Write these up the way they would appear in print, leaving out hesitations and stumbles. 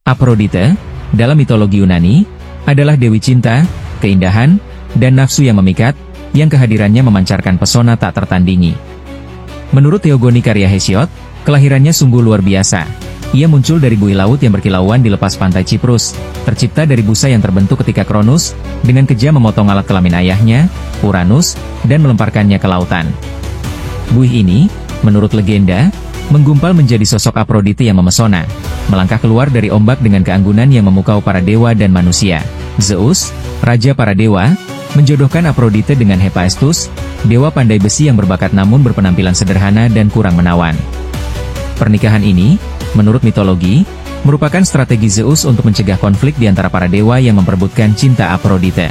Afrodite, dalam mitologi Yunani, adalah dewi cinta, keindahan, dan nafsu yang memikat, yang kehadirannya memancarkan pesona tak tertandingi. Menurut teogoni karya Hesiod, kelahirannya sungguh luar biasa. Ia muncul dari buih laut yang berkilauan di lepas pantai Ciprus, tercipta dari busa yang terbentuk ketika Cronus, dengan kejam memotong alat kelamin ayahnya, Uranus, dan melemparkannya ke lautan. Buih ini, menurut legenda, menggumpal menjadi sosok Afrodite yang memesona, melangkah keluar dari ombak dengan keanggunan yang memukau para dewa dan manusia. Zeus, raja para dewa, menjodohkan Afrodite dengan Hephaestus, dewa pandai besi yang berbakat namun berpenampilan sederhana dan kurang menawan. Pernikahan ini, menurut mitologi, merupakan strategi Zeus untuk mencegah konflik di antara para dewa yang memperebutkan cinta Afrodite.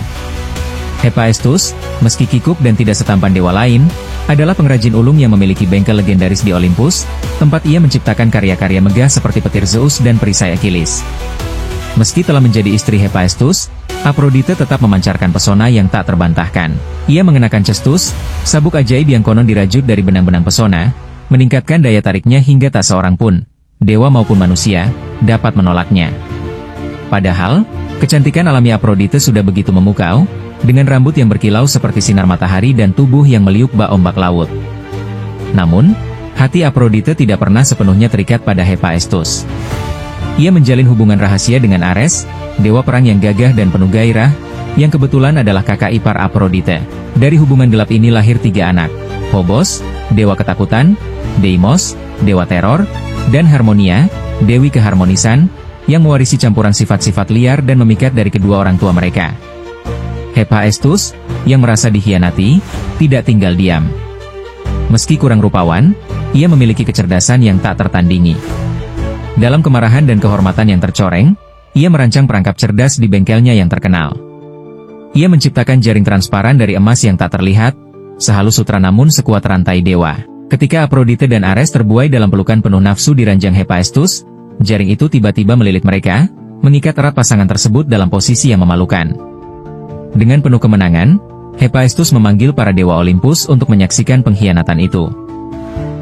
Hephaestus, meski kikuk dan tidak setampan dewa lain, adalah pengrajin ulung yang memiliki bengkel legendaris di Olympus, tempat ia menciptakan karya-karya megah seperti petir Zeus dan perisai Achilles. Meski telah menjadi istri Hephaestus, Afrodite tetap memancarkan pesona yang tak terbantahkan. Ia mengenakan cestus, sabuk ajaib yang konon dirajut dari benang-benang pesona, meningkatkan daya tariknya hingga tak seorang pun, dewa maupun manusia, dapat menolaknya. Padahal, kecantikan alami Afrodite sudah begitu memukau, dengan rambut yang berkilau seperti sinar matahari dan tubuh yang meliuk bak ombak laut. Namun, hati Afrodite tidak pernah sepenuhnya terikat pada Hephaestus. Ia menjalin hubungan rahasia dengan Ares, dewa perang yang gagah dan penuh gairah, yang kebetulan adalah kakak ipar Afrodite. Dari hubungan gelap ini lahir 3 anak, Phobos, dewa ketakutan, Deimos, dewa teror, dan Harmonia, dewi keharmonisan, yang mewarisi campuran sifat-sifat liar dan memikat dari kedua orang tua mereka. Hephaestus, yang merasa dikhianati, tidak tinggal diam. Meski kurang rupawan, ia memiliki kecerdasan yang tak tertandingi. Dalam kemarahan dan kehormatan yang tercoreng, ia merancang perangkap cerdas di bengkelnya yang terkenal. Ia menciptakan jaring transparan dari emas yang tak terlihat, sehalus sutra namun sekuat rantai dewa. Ketika Afrodite dan Ares terbuai dalam pelukan penuh nafsu di ranjang Hephaestus, jaring itu tiba-tiba melilit mereka, mengikat erat pasangan tersebut dalam posisi yang memalukan. Dengan penuh kemenangan, Hephaestus memanggil para dewa Olympus untuk menyaksikan pengkhianatan itu.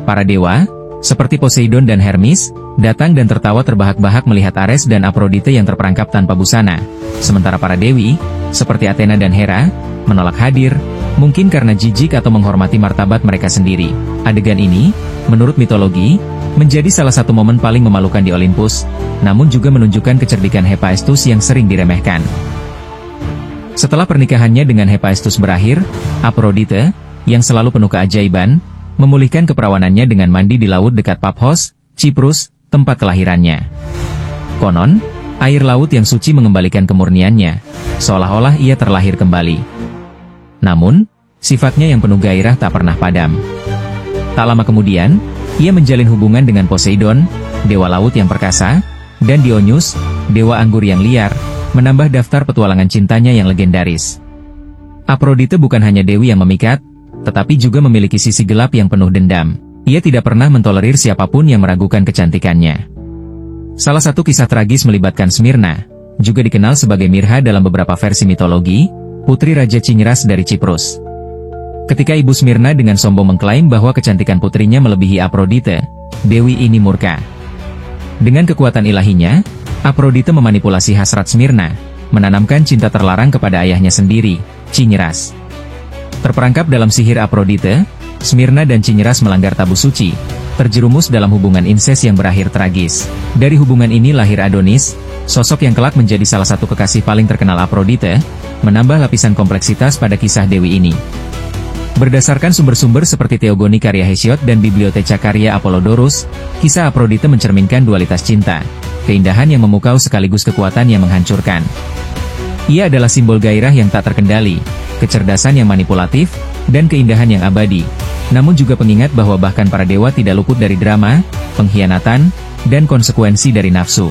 Para dewa, seperti Poseidon dan Hermes, datang dan tertawa terbahak-bahak melihat Ares dan Afrodite yang terperangkap tanpa busana, sementara para dewi, seperti Athena dan Hera, menolak hadir, mungkin karena jijik atau menghormati martabat mereka sendiri. Adegan ini, menurut mitologi, menjadi salah satu momen paling memalukan di Olympus, namun juga menunjukkan kecerdikan Hephaestus yang sering diremehkan. Setelah pernikahannya dengan Hephaestus berakhir, Afrodite, yang selalu penuh keajaiban, memulihkan keperawanannya dengan mandi di laut dekat Paphos, Ciprus, tempat kelahirannya. Konon, air laut yang suci mengembalikan kemurniannya, seolah-olah ia terlahir kembali. Namun, sifatnya yang penuh gairah tak pernah padam. Tak lama kemudian, ia menjalin hubungan dengan Poseidon, dewa laut yang perkasa, dan Dionysus, dewa anggur yang liar, menambah daftar petualangan cintanya yang legendaris. Afrodite bukan hanya dewi yang memikat, tetapi juga memiliki sisi gelap yang penuh dendam. Ia tidak pernah mentolerir siapapun yang meragukan kecantikannya. Salah satu kisah tragis melibatkan Smyrna, juga dikenal sebagai Mirha dalam beberapa versi mitologi, putri Raja Cinyras dari Ciprus. Ketika ibu Smyrna dengan sombong mengklaim bahwa kecantikan putrinya melebihi Afrodite, dewi ini murka. Dengan kekuatan ilahinya, Afrodite memanipulasi hasrat Smyrna, menanamkan cinta terlarang kepada ayahnya sendiri, Cinyras. Terperangkap dalam sihir Afrodite, Smyrna dan Cinyras melanggar tabu suci, terjerumus dalam hubungan inses yang berakhir tragis. Dari hubungan ini lahir Adonis, sosok yang kelak menjadi salah satu kekasih paling terkenal Afrodite, menambah lapisan kompleksitas pada kisah dewi ini. Berdasarkan sumber-sumber seperti teogoni karya Hesiod dan biblioteca karya Apollodorus, kisah Afrodite mencerminkan dualitas cinta, keindahan yang memukau sekaligus kekuatan yang menghancurkan. Ia adalah simbol gairah yang tak terkendali, kecerdasan yang manipulatif, dan keindahan yang abadi, namun juga pengingat bahwa bahkan para dewa tidak luput dari drama, pengkhianatan, dan konsekuensi dari nafsu.